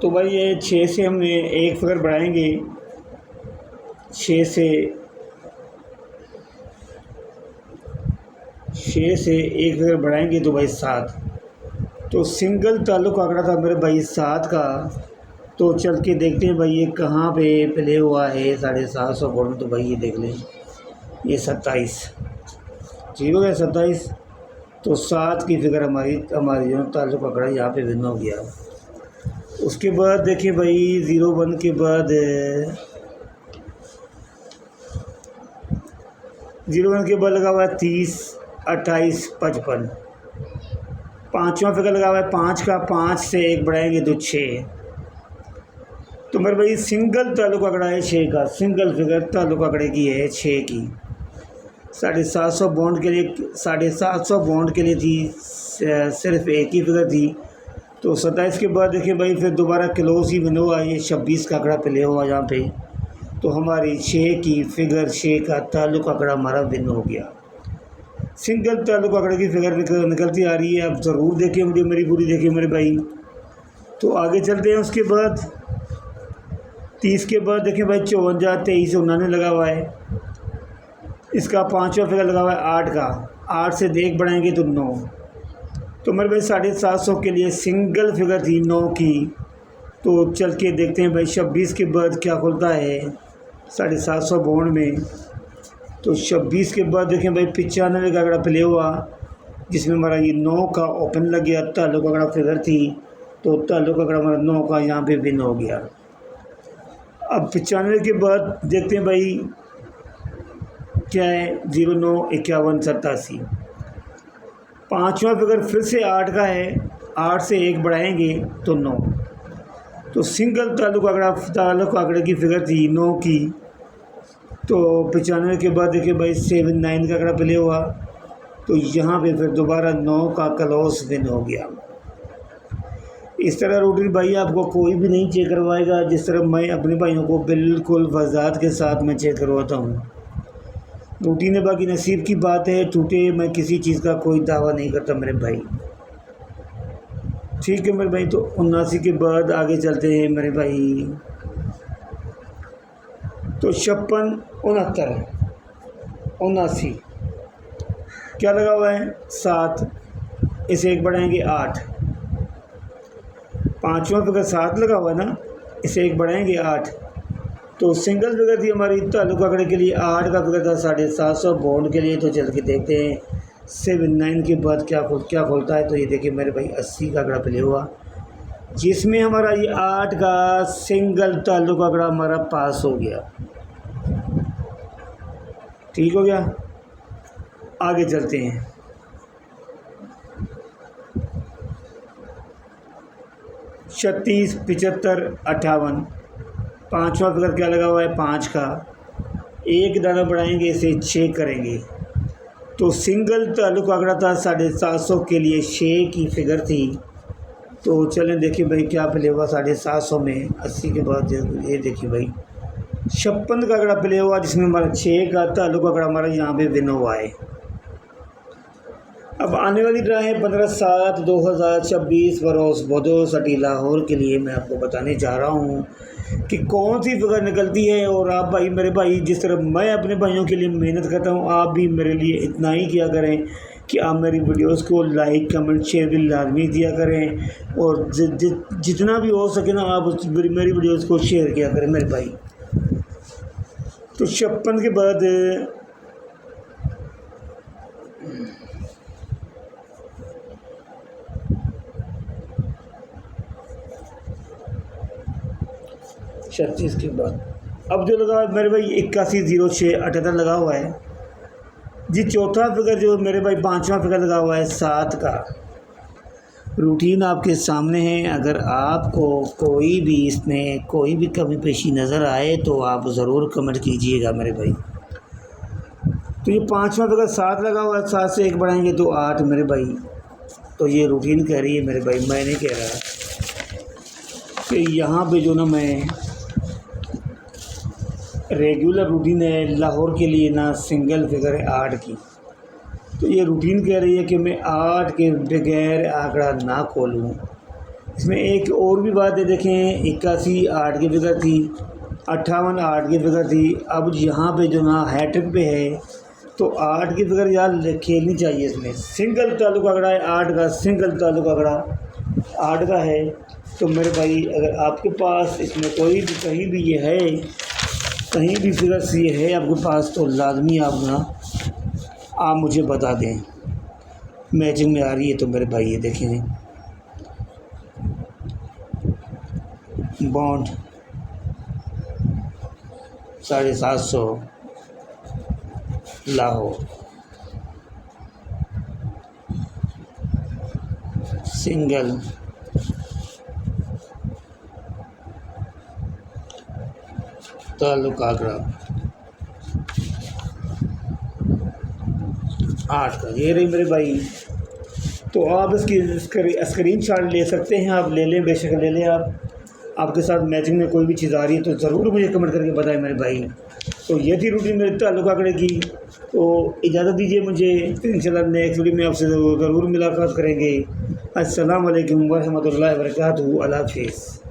तो भाई ये 6 से हम एक फिगर बढ़ाएंगे, 6 से 1 फिगर बढ़ाएंगे तो भाई 7। तो सिंगल ताल्लुक आंकड़ा था मेरे भाई 7 का। तो चल के देखते हैं भाई ये कहाँ पे प्ले हुआ है 750 बोर्ड में। तो भाई ये देख लें, ये 27 ठीक हो गया 27। तो 7 की फिगर हमारी जो ताल्लुक आंकड़ा यहाँ पे भिन्न हो गया। उसके बाद देखिए भाई 01 के बाद 01 के बाद लगा हुआ है 30, 28, 55। पाँचवा फिगर लगा हुआ है 5 का, 5 से 1 बढ़ाएंगे तो 6। तो मेरे भाई सिंगल ताल्लुक आंकड़ा है 6 का, सिंगल फिगर ताल्लुक आंकड़े की है 6 की। 750 बॉन्ड के लिए 750 बॉन्ड के लिए थी, सिर्फ एक ही फिगर थी। तो 27 के बाद देखिए भाई फिर दोबारा क्लोज ही विनो हुआ, ये 26 का आंकड़ा प्ले हुआ यहाँ पे। तो हमारी 6 की फिगर 6 का ताल्लुक आंकड़ा हमारा भिन्न हो गया। सिंगल ताल्लुक आंकड़े की फिगर निकलती आ रही है। आप ज़रूर देखिए मुझे, मेरी पूरी देखिए मेरे भाई। तो आगे चलते हैं। उसके बाद 30 के बाद देखिए भाई 54, 23, 59 लगा हुआ है। इसका 5वां फिगर लगा हुआ है 8 का, 8 से 1 बढ़ाएंगे तो 9। तो मेरे भाई 750 के लिए सिंगल फिगर थी 9 की। तो चल के देखते हैं भाई 26 के बाद क्या खुलता है 750 बॉन्ड में। तो 26 के बाद देखें भाई 95 का आंकड़ा प्ले हुआ, जिसमें हमारा ये 9 का ओपन लग गया। ताल्लुक आंकड़ा फिगर थी, तो ताल्लुक आंकड़ा हमारा 9 का यहाँ पे भिन्न हो गया। अब 95 के बाद देखते हैं भाई क्या है 09, 51, 87। 5वां फिगर फिर से 8 का है, 8 से 1 बढ़ाएंगे तो 9। तो सिंगल ताल्लुक आंकड़े की फिगर थी 9 की। तो 95 के बाद देखिए भाई 79 का आंकड़ा प्ले हुआ। तो यहाँ पे फिर दोबारा 9 का क्लोज विन हो गया। इस तरह रूटीन भाई आपको कोई भी नहीं चेक करवाएगा, जिस तरह मैं अपने भाइयों को बिल्कुल वजाहत के साथ मैं चेक करवाता हूँ। रूटीन है, बाकी नसीब की बात है, टूटे मैं किसी चीज़ का कोई दावा नहीं करता मेरे भाई। ठीक है मेरे भाई। तो 79 के बाद आगे चलते हैं मेरे भाई। तो 56, 69, 79 क्या लगा हुआ है 7, इसे 1 बढ़ाएंगे 8। 5वां फिगर 7 लगा हुआ है ना, इसे 1 बढ़ाएंगे 8। तो सिंगल फिगर थी हमारी ताल्लुक आंकड़े के लिए 8 का फिगर था 750 बॉन्ड के लिए। तो चल के देखते हैं 79 के बाद क्या खुलता है। तो ये देखिए मेरे भाई 80 का आंकड़ा प्ले हुआ, जिसमें हमारा ये 8 का सिंगल ताल्लुक आंकड़ा हमारा पास हो गया। ठीक हो गया। आगे चलते हैं। छत्तीस, 75, 58। 5वां फिगर क्या लगा हुआ है 5 का, 1 दाना बढ़ाएंगे इसे 6 करेंगे। तो सिंगल ताल्लुक आंकड़ा था 750 के लिए 6 की फिगर थी। तो चलें देखिए भाई क्या प्ले हुआ 750 में। 80 के बाद ये देखिए भाई 56 का आंकड़ा प्ले हुआ, जिसमें हमारा 6 का ताल्लुक आंकड़ा हमारा यहाँ पे विन हुआ है। अब आने वाली ड्रा है 15/7/2026 बरोज़ बदोस सिटी लाहौर के लिए। मैं आपको बताने जा रहा हूँ कि कौन सी फिगर निकलती है। और आप भाई मेरे भाई, जिस तरह मैं अपने भाइयों के लिए मेहनत करता हूँ, आप भी मेरे लिए इतना ही किया करें कि आप मेरी वीडियोस को लाइक, कमेंट, शेयर भी लाजमी दिया करें। और जितना भी हो सके ना आप मेरी वीडियोस को शेयर किया करें मेरे भाई। तो 56 के बाद 36 के बाद अब जो लगा मेरे भाई 810678 लगा हुआ है जी। चौथा फिगर जो मेरे भाई 5वां फिगर लगा हुआ है 7 का। रूटीन आपके सामने है। अगर आपको कोई भी इसमें कोई भी कमी पेशी नज़र आए तो आप ज़रूर कमेंट कीजिएगा मेरे भाई। तो ये 5वां फिगर 7 लगा हुआ है, 7 से 1 बढ़ाएंगे तो 8 मेरे भाई। तो ये रूटीन कह रही है मेरे भाई, मैं नहीं कह रहा कि यहाँ पे जो ना मैं रेगुलर रूटीन है लाहौर के लिए ना सिंगल फिगर है 8 की। तो ये रूटीन कह रही है कि मैं 8 के बगैर आंकड़ा ना खोलूँ। इसमें एक और भी बात है, देखें 81 8 की फिगर थी, 58 8 की फिगर थी। अब यहाँ पे जो ना हैट्रिक पे है तो 8 की फिगर यार खेलनी चाहिए। इसमें सिंगल ताल्लुक आंकड़ा है 8 का, सिंगल ताल्लुक आंकड़ा 8 का है। तो मेरे भाई अगर आपके पास इसमें कोई भी कहीं भी ये है, कहीं भी फिगर्स ये है आपके पास, तो लाजमी आप मुझे बता दें मैचिंग में आ रही है तो मेरे भाई। ये देखें बॉन्ड 750 लाहौर, सिंगल ताल्लुक आंकड़ा 8 का, ये रही मेरे भाई। तो आप इसकी स्क्रीनशॉट ले सकते हैं, आप ले लें, बेशक ले लें। आपके साथ मैचिंग में कोई भी चीज़ आ रही है तो ज़रूर मुझे कमेंट करके बताएं मेरे भाई। तो ये थी रूटीन मेरे ताल्लुक आंकड़े की। तो इजाज़त दीजिए मुझे, फिर इंशाल्लाह नेक्स्ट वीडियो में आपसे ज़रूर मुलाकात करेंगे। अस्सलाम वालेकुम व रहमतुल्लाहि व बरकातहू। अल्लाह हाफ़िज़।